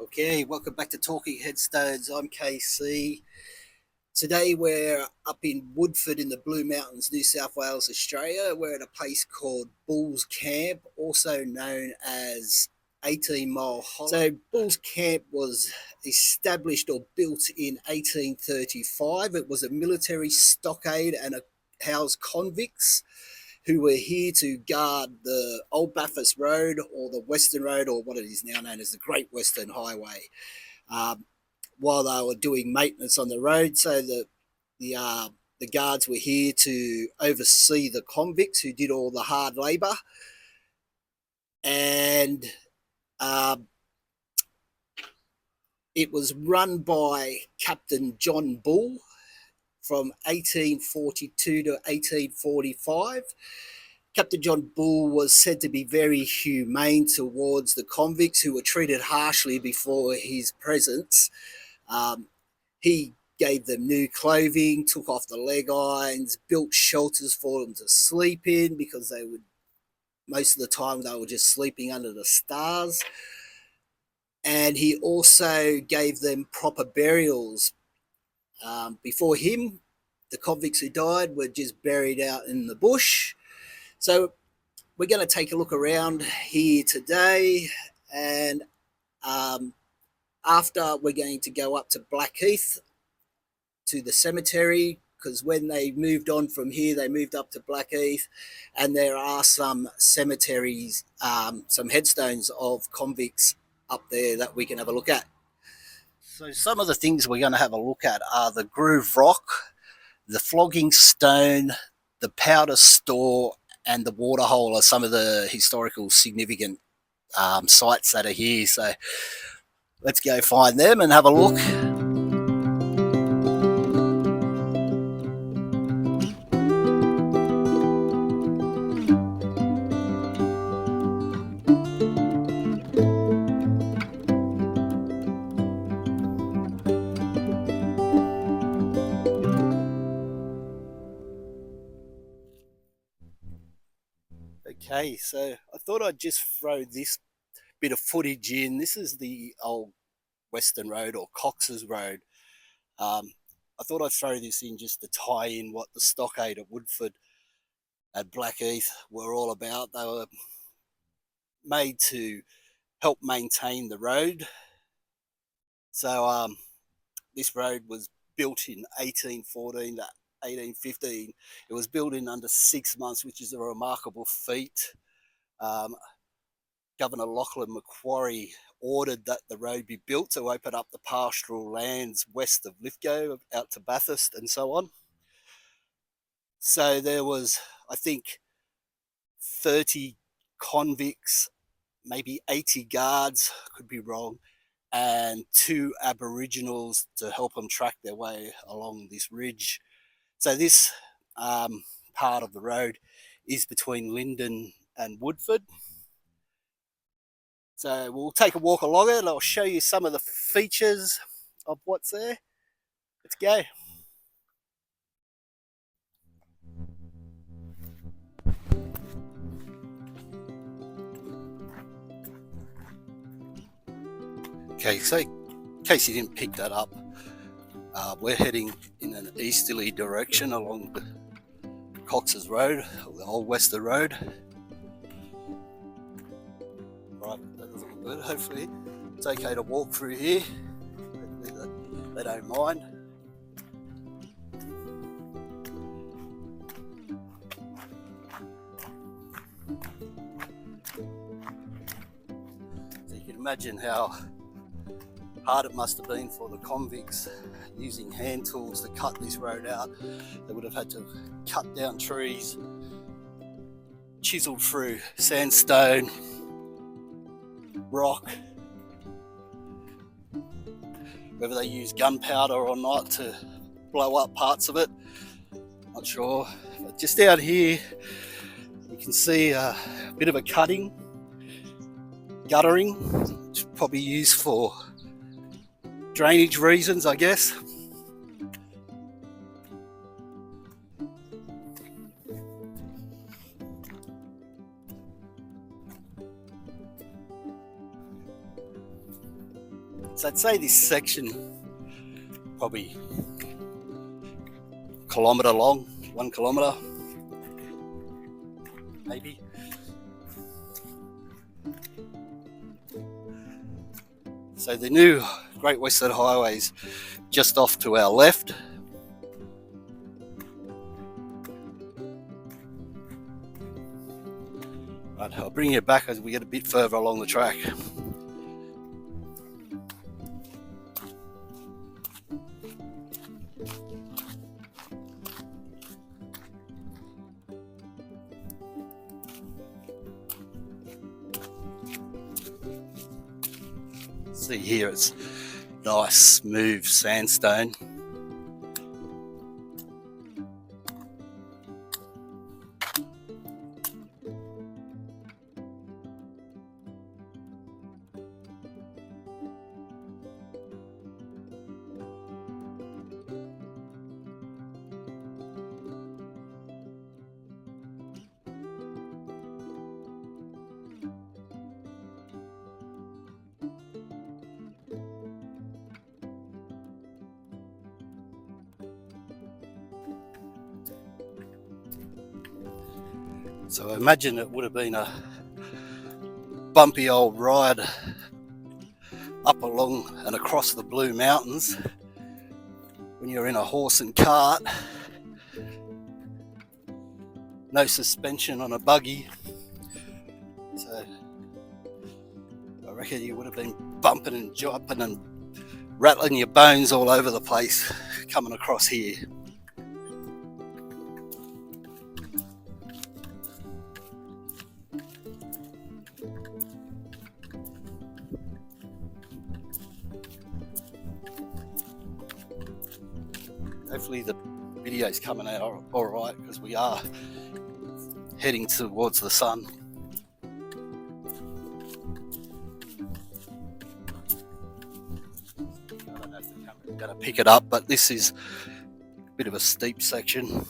Okay, welcome back to Talking Headstones. I'm KC. Today we're up in Woodford in the Blue Mountains, New South Wales, Australia. We're at a place called Bulls Camp, also known as 18 Mile Hollow. So Bulls Camp was established or built in 1835. It was a military stockade and housed convicts who were here to guard the Old Bathurst Road or the Western Road, or what it is now known as the Great Western Highway, um, while they were doing maintenance on the road. So the guards were here to oversee the convicts who did all the hard labour. And it was run by Captain John Bull from 1842 to 1845. Captain John Bull was said to be very humane towards the convicts who were treated harshly before his presence. He gave them new clothing, took off the leg irons, built shelters for them to sleep in because most of the time they were just sleeping under the stars. And he also gave them proper burials. Before him, the convicts who died were just buried out in the bush. So we're going to take a look around here today, and after we're going to go up to Blackheath to the cemetery, because when they moved on from here, they moved up to Blackheath, and there are some cemeteries, some headstones of convicts up there that we can have a look at. So some of the things we're going to have a look at are the Groove Rock, the Flogging Stone, the Powder Store, and the Waterhole are some of the historical significant sites that are here. So let's go find them and have a look. Okay, so I thought I'd just throw this bit of footage in. This is the old Western Road or Cox'S Road. I thought I'd throw this in just to tie in what the stockade at Woodford and Blackheath were all about. They were made to help maintain the road. So this road was built in 1814 to 1815. It was built in under 6 months, which is a remarkable feat. Governor Lachlan Macquarie ordered that the road be built to open up the pastoral lands west of Lithgow out to Bathurst and so on. So there was, I think, 30 convicts, maybe 80 guards, could be wrong, and 2 Aboriginals to help them track their way along this ridge. So this part of the road is between Lyndon and Woodford. So we'll take a walk along it and I'll show you some of the features of what's there. Let's go. Okay, so in case you didn't pick that up, we're heading in an easterly direction along the Cox'S Road, or the Old Western Road. Right, that doesn't look good. Hopefully it's okay to walk through here. Hopefully they don't mind. So you can imagine how hard it must have been for the convicts using hand tools to cut this road out. They would have had to cut down trees, chisel through sandstone, rock, whether they used gunpowder or not to blow up parts of it, not sure. But just out here you can see a bit of a cutting, guttering, which is probably used for drainage reasons, I guess. So I'd say this section probably a kilometre long, 1 kilometre maybe. So the new Great Western Highway is just off to our left. Right, I'll bring you back as we get a bit further along the track. See here, it's nice smooth sandstone. So I imagine it would have been a bumpy old ride up along and across the Blue Mountains when you're in a horse and cart. No suspension on a buggy. So I reckon you would have been bumping and jumping and rattling your bones all over the place coming across here. Hopefully the video is coming out all right, because we are heading towards the sun. I don't know if the camera's going to pick it up, but this is a bit of a steep section.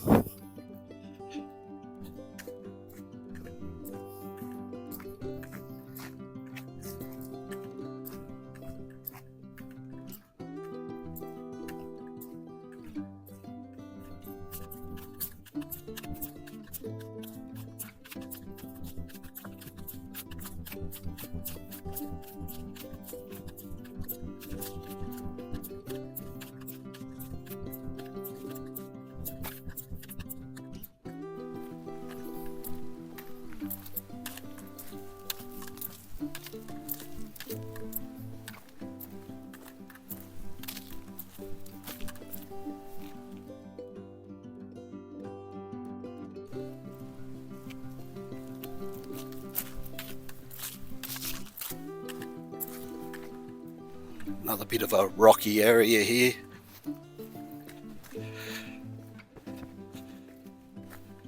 Another bit of a rocky area here.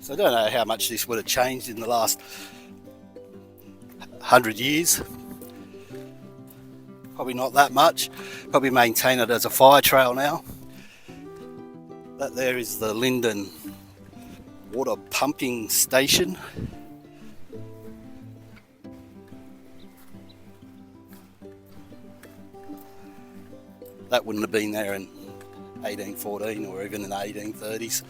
So I don't know how much this would have changed in the last 100 years. Probably not that much. Probably maintain it as a fire trail now. That there is the Linden water pumping station. That wouldn't have been there in 1814 or even in the 1830s.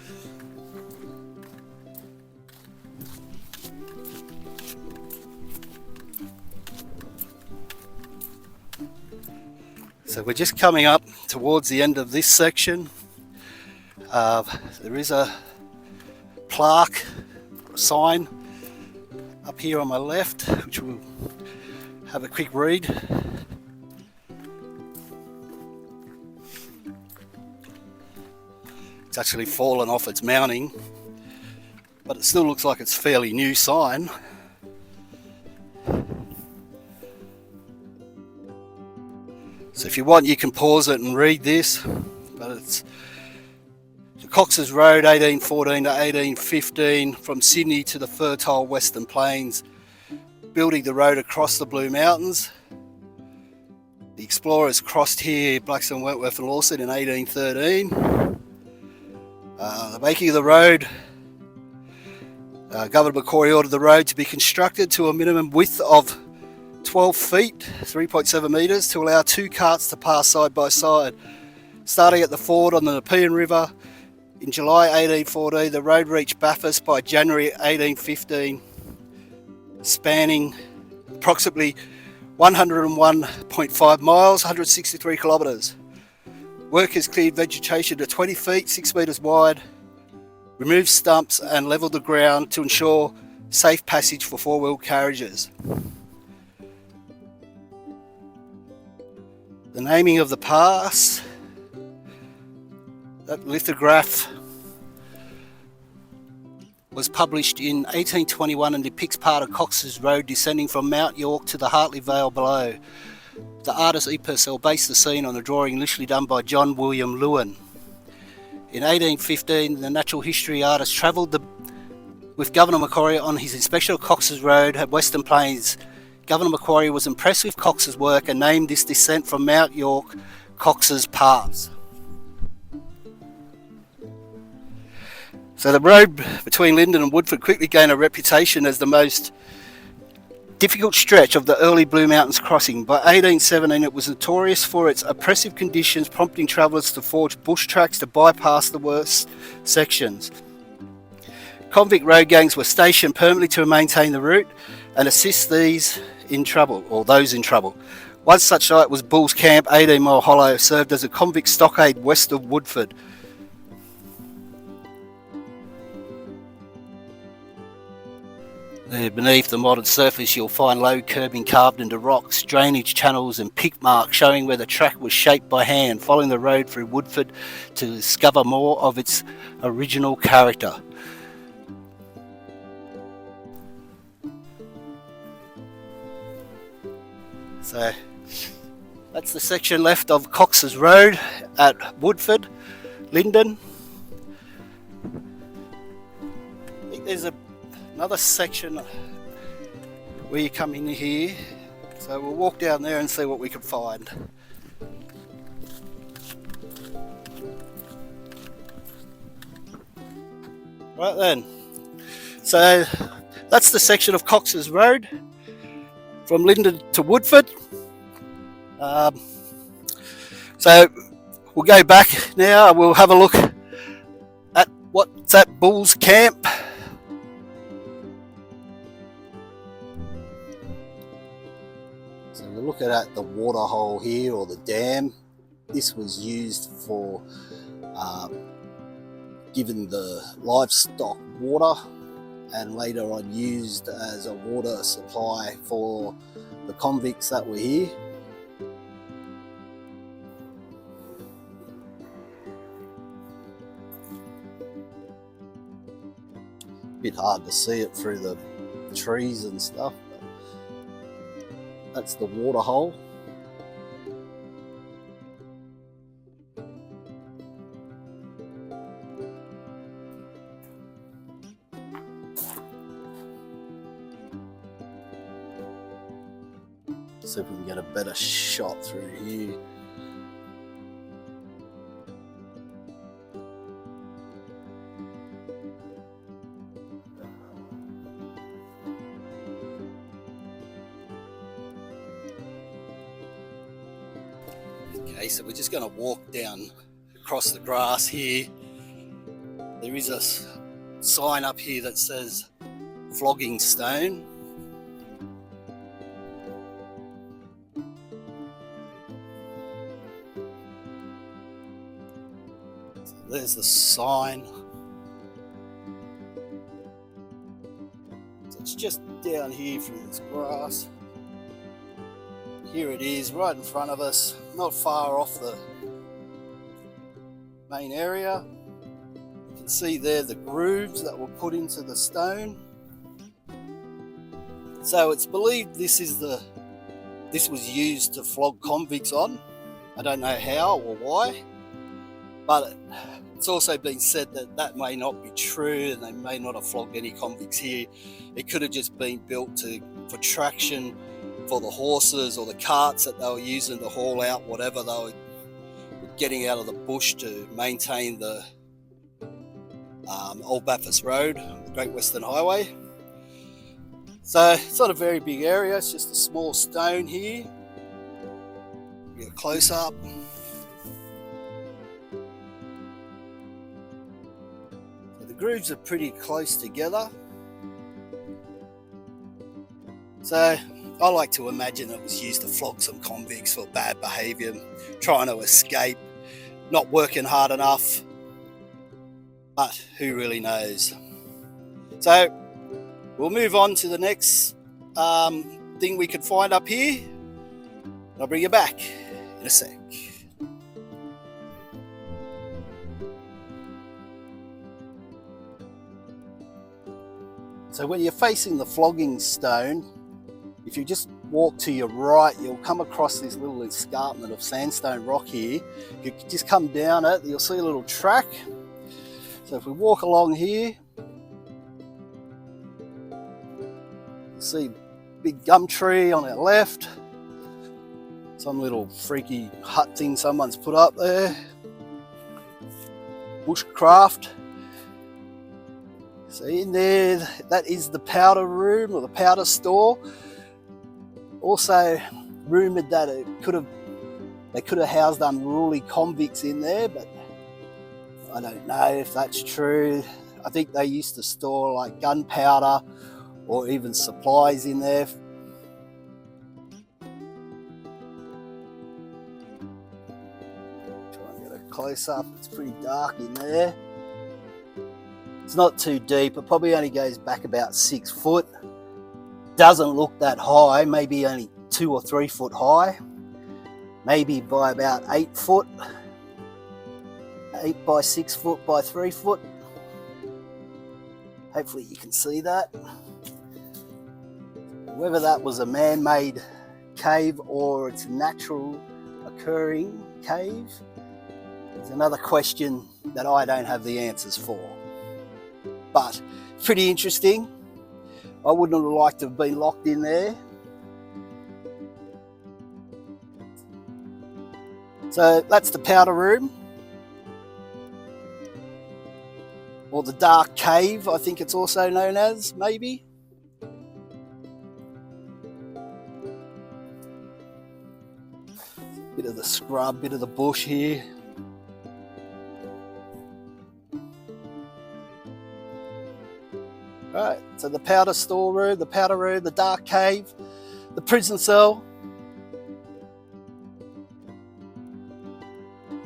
So we're just coming up towards the end of this section. There is a plaque, or a sign up here on my left, which we'll have a quick read. It's actually fallen off its mounting, but it still looks like it's a fairly new sign. So if you want, you can pause it and read this, but it's the Cox'S Road 1814 to 1815 from Sydney to the fertile Western Plains, building the road across the Blue Mountains. The explorers crossed here, Blackstone, Wentworth and Lawson in 1813. The making of the road, Governor Macquarie ordered the road to be constructed to a minimum width of 12 feet, 3.7 metres, to allow two carts to pass side by side. Starting at the ford on the Nepean River in July 1814, the road reached Bathurst by January 1815, spanning approximately 101.5 miles, 163 kilometres. Workers cleared vegetation to 20 feet, 6 metres wide, removed stumps and levelled the ground to ensure safe passage for four-wheel carriages. The naming of the pass, that lithograph was published in 1821 and depicts part of Cox'S Road descending from Mount York to the Hartley Vale below. The artist E. Purcell based the scene on a drawing initially done by John William Lewin. In 1815, the natural history artist travelled with Governor Macquarie on his inspection of Cox'S Road at Western Plains. Governor Macquarie was impressed with Cox'S work and named this descent from Mount York Cox'S Pass. So the road between Lyndon and Woodford quickly gained a reputation as the most difficult stretch of the early Blue Mountains crossing. By 1817 it was notorious for its oppressive conditions, prompting travellers to forge bush tracks to bypass the worst sections. Convict road gangs were stationed permanently to maintain the route and assist those in trouble. One such site was Bulls Camp, 18 Mile Hollow, served as a convict stockade west of Woodford. There beneath the modern surface you'll find low curbing carved into rocks, drainage channels and pick marks showing where the track was shaped by hand, following the road through Woodford to discover more of its original character. So that's the section left of Cox'S Road at Woodford, Lyndon. I think there's another section where you come in here, so we'll walk down there and see what we can find. Right then, so that's the section of Cox'S Road from Lyndon to Woodford. So we'll go back now and we'll have a look at what's at Bulls Camp. So we're looking at the water hole here, or the dam. This was used for giving the livestock water, and later on used as a water supply for the convicts that were here. Bit hard to see it through the trees and stuff, but that's the water hole. See if we can get a better shot through here. Okay, so we're just going to walk down across the grass here. There is a sign up here that says Flogging Stone. So there's the sign. So it's just down here through this grass. Here it is, right in front of us, not far off the main area. You can see there the grooves that were put into the stone. So it's believed this was used to flog convicts on. I don't know how or why, but it's also been said that that may not be true and they may not have flogged any convicts here. It could have just been built for traction for the horses or the carts that they were using to haul out whatever they were getting out of the bush to maintain the Old Bathurst Road, the Great Western Highway. So it's not a very big area, it's just a small stone here. Get a close up. So the grooves are pretty close together. So I like to imagine it was used to flog some convicts for bad behaviour, trying to escape, not working hard enough, but who really knows. So we'll move on to the next thing we can find up here. I'll bring you back in a sec. So when you're facing the Flogging Stone, if you just walk to your right, you'll come across this little escarpment of sandstone rock here. You just come down it, you'll see a little track. So if we walk along here, you'll see a big gum tree on our left. Some little freaky hut thing someone's put up there. Bushcraft. So in there, that is the powder room or the powder store. Also rumoured that they could have housed unruly convicts in there, but I don't know if that's true. I think they used to store like gunpowder or even supplies in there. Try and get a close up. It's pretty dark in there. It's not too deep. It probably only goes back about 6 foot. Doesn't look that high, maybe only 2 or 3 foot high, maybe by about 8 foot, 8 by 6 foot by 3 foot. Hopefully you can see that. Whether that was a man-made cave or it's a natural occurring cave is another question that I don't have the answers for. But pretty interesting. I wouldn't have liked to have been locked in there. So that's the powder room, or the dark cave, I think it's also known as, maybe. Bit of the scrub, bit of the bush here. Right, so the powder storeroom, the powder room, the dark cave, the prison cell.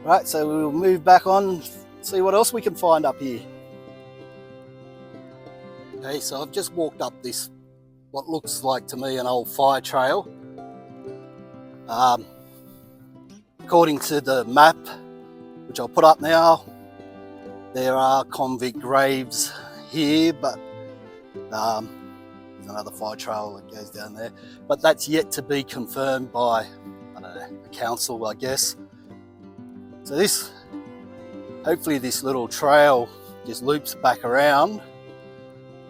Right, so we'll move back on and see what else we can find up here. Okay, so I've just walked up this, what looks like to me an old fire trail. According to the map, which I'll put up now, there are convict graves here, but there's another fire trail that goes down there, but that's yet to be confirmed by, I don't know, the council, I guess. So this, hopefully this little trail just loops back around.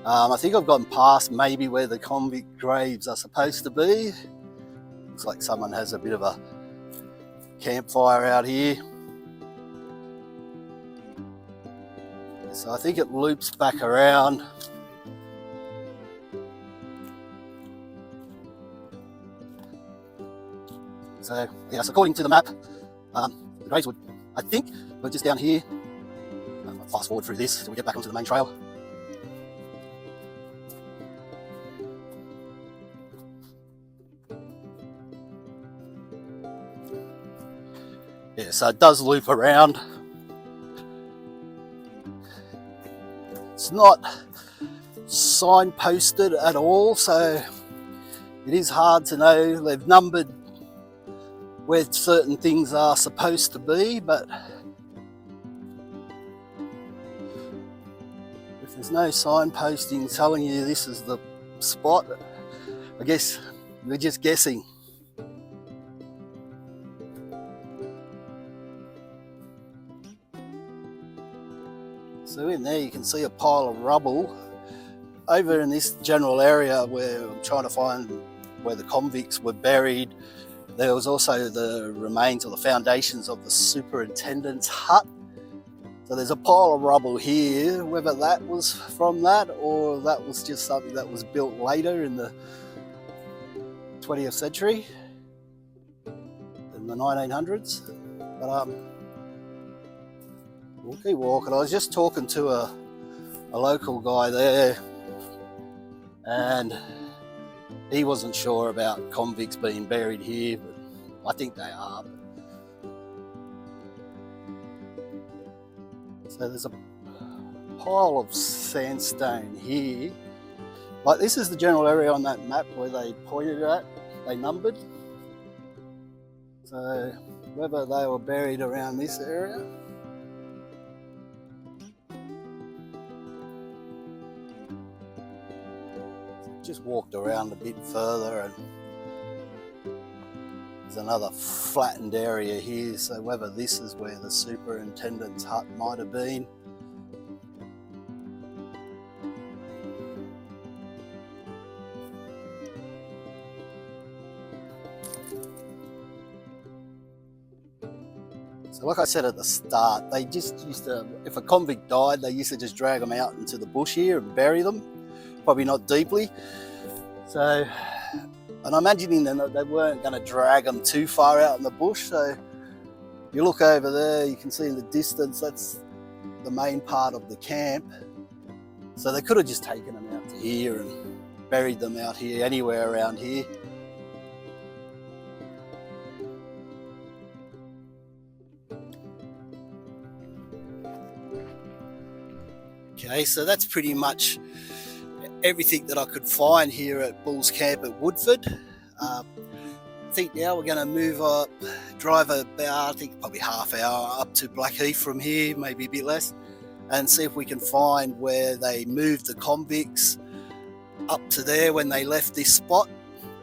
I think I've gotten past maybe where the convict graves are supposed to be. Looks like someone has a bit of a campfire out here. So I think it loops back around. So yes, according to the map, the graves would, I think, we're just down here. I'll fast forward through this so we get back onto the main trail. Yeah, so it does loop around. It's not signposted at all, so it is hard to know. They've numbered where certain things are supposed to be, but if there's no signposting telling you this is the spot, I guess we're just guessing. So in there you can see a pile of rubble. Over in this general area where I'm trying to find where the convicts were buried, there was also the remains or the foundations of the superintendent's hut. So So there's a pile of rubble here, whether that was from that or that was just something that was built later in the 20th century, in the 1900s. But we'll keep walking. I was just talking to a local guy there, and he wasn't sure about convicts being buried here, but I think they are. So there's a pile of sandstone here. Like, this is the general area on that map where they pointed at, they numbered. So whether they were buried around this area. Just walked around a bit further, and there's another flattened area here, so whether this is where the superintendent's hut might have been. So like I said at the start, they just used to, if a convict died, they used to just drag them out into the bush here and bury them, probably not deeply. So, and I'm imagining that they weren't going to drag them too far out in the bush. So you look over there, you can see in the distance, that's the main part of the camp. So they could have just taken them out to here and buried them out here, anywhere around here. Okay, so that's pretty much everything that I could find here at Bulls Camp at Woodford. I think now we're going to move up, drive about, I think probably half hour up to Blackheath from here, maybe a bit less, and see if we can find where they moved the convicts up to there when they left this spot,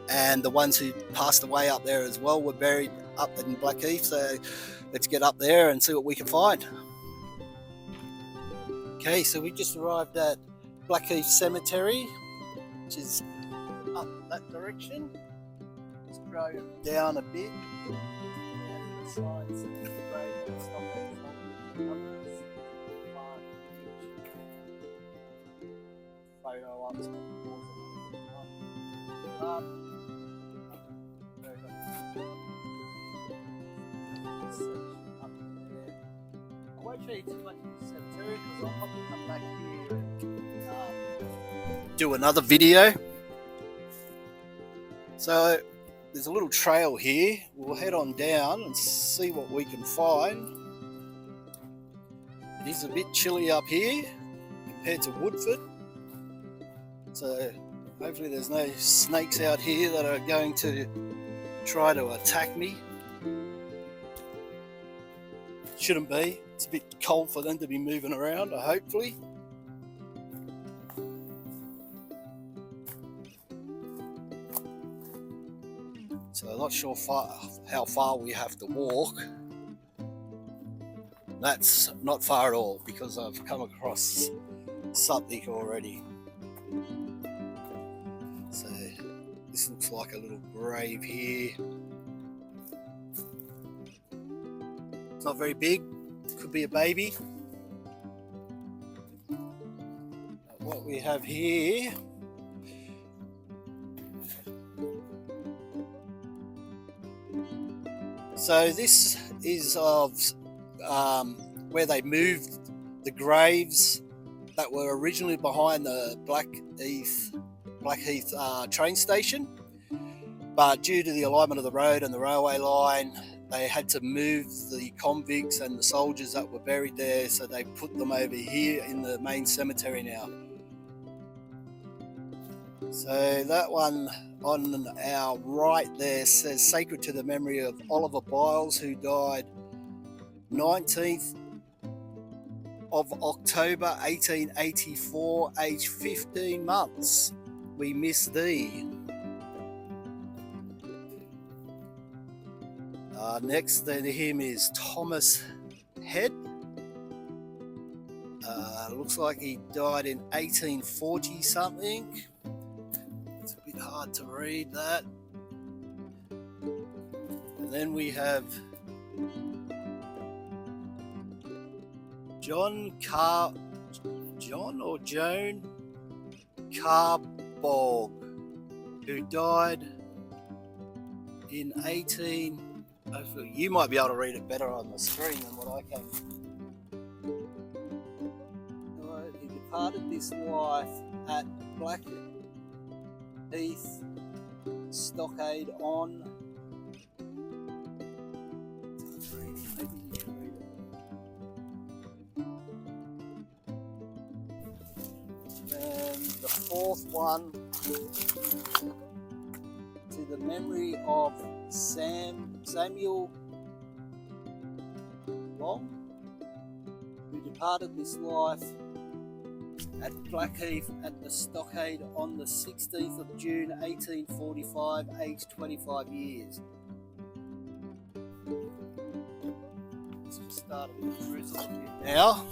and the ones who passed away up there as well were buried up in Blackheath. So let's get up there and see what we can find. Okay, so we just arrived at Blackheath Cemetery, which is up that direction. Let's drove down a bit. Photo up. I won't show you too much of the cemetery because I'll probably come back here and do another video. So there's a little trail here. We'll head on down and see what we can find. It is a bit chilly up here compared to Woodford. So hopefully there's no snakes out here that are going to try to attack me. Shouldn't be. It's a bit cold for them to be moving around, hopefully. So I'm not sure how far we have to walk. That's not far at all because I've come across something already. So this looks like a little grave here. It's not very big, could be a baby. What we have here, so this is of where they moved the graves that were originally behind the Blackheath train station, but due to the alignment of the road and the railway line, they had to move the convicts and the soldiers that were buried there, so they put them over here in the main cemetery now. So that one on our right there says sacred to the memory of Oliver Biles, who died 19th of October 1884, aged 15 months. We miss thee. Next to him is Thomas Head. Looks like he died in 1840 something. It's a bit hard to read that. And then we have John or Joan Carbog, who died in 18. Hopefully, you might be able to read it better on the screen than what I can. He departed this life at Blackheath Stockade on and the fourth one to the memory of Samuel Long, who departed this life at Blackheath at the Stockade on the 16th of June 1845, aged 25 years. Let's just start with the rest of it now.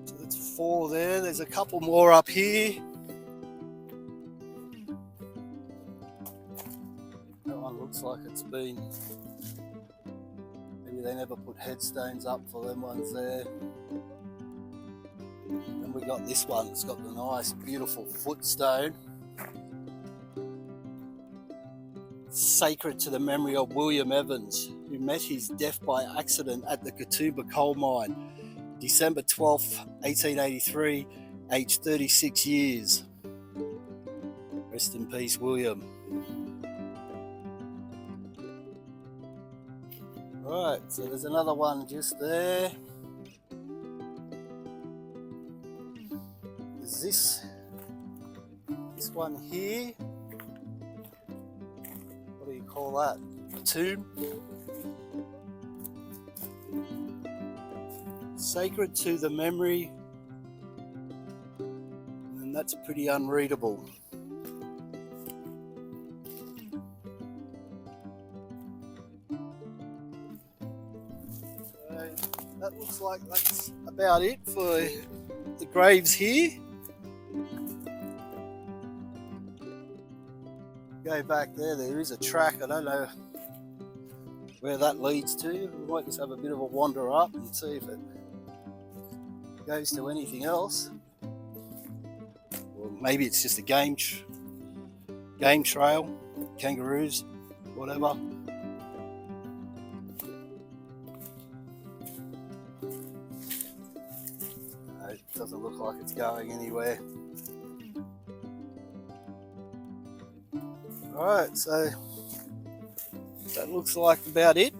So that's 4 there. There's a couple more up here. That one looks like it's been... Maybe they never put headstones up for them ones there. Then we got this one. It's got the nice, beautiful footstone. Sacred to the memory of William Evans, who met his death by accident at the Katoomba coal mine, December 12th, 1883, aged 36 years. Rest in peace, William. Alright, so there's another one just there. There's this one here. What do you call that? A tomb? Sacred to the memory. And that's pretty unreadable. That looks like that's about it for the graves here. Go back there is a track. I don't know where that leads to. We might just have a bit of a wander up and see if it goes to anything else. Or maybe it's just a game trail, kangaroos, whatever. It doesn't look like it's going anywhere. Alright, so that looks like about it.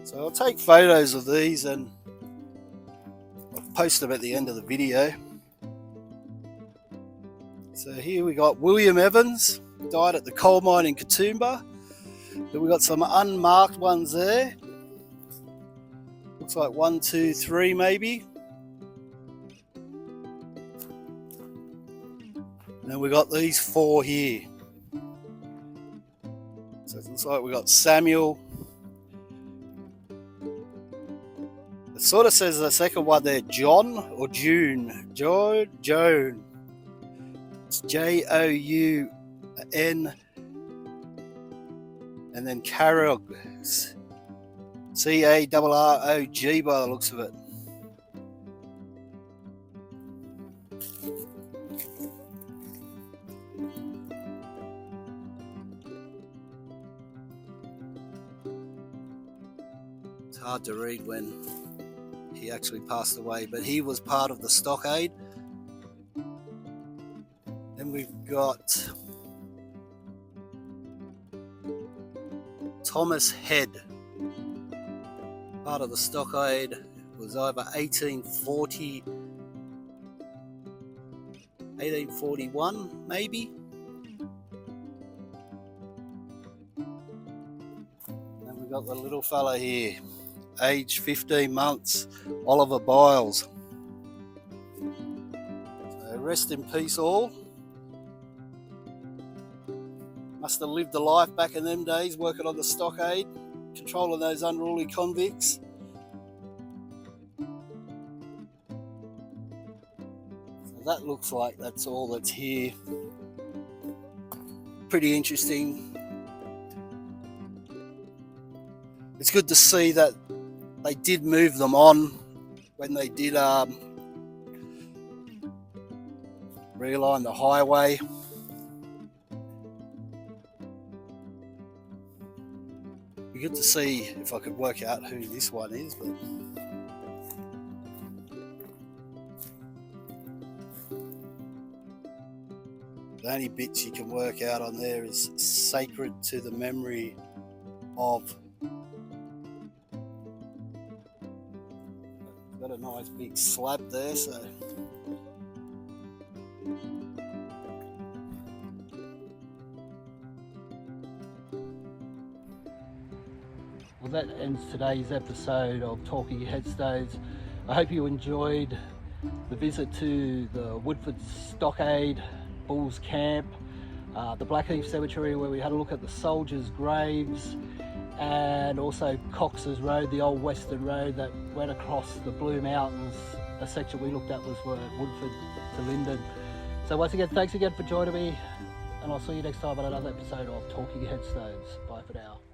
So I'll take photos of these and I'll post them at the end of the video. So here we got William Evans, died at the coal mine in Katoomba. Then we got some unmarked ones there. Looks like 1, 2, 3 maybe. And then we got these 4 here. So it looks like we got Samuel. It sort of says the second one there, John or June. Joan. It's Joun. And then Carrog, Carrog by the looks of it. It's hard to read when he actually passed away, but he was part of the stockade. Then we've got Thomas Head, part of the stockade. It was either 1840, 1841 maybe. And we've got the little fella here, aged 15 months, Oliver Biles. So rest in peace all. Must have lived a life back in them days, working on the stockade, controlling those unruly convicts. That looks like that's all that's here. Pretty interesting. It's good to see that they did move them on when they did realign the highway. Be good to see if I could work out who this one is, but the only bits you can work out on there is sacred to the memory of. Got a nice big slab there, so well, that ends today's episode of Talking Headstones. I hope you enjoyed the visit to the Woodford Stockade, Bulls Camp, the Blackheath Cemetery where we had a look at the soldiers' graves, and also Cox'S Road, the old western road that went across the Blue Mountains. The section we looked at was Woodford to Lyndon. So once again, thanks again for joining me, and I'll see you next time on another episode of Talking Headstones. Bye for now.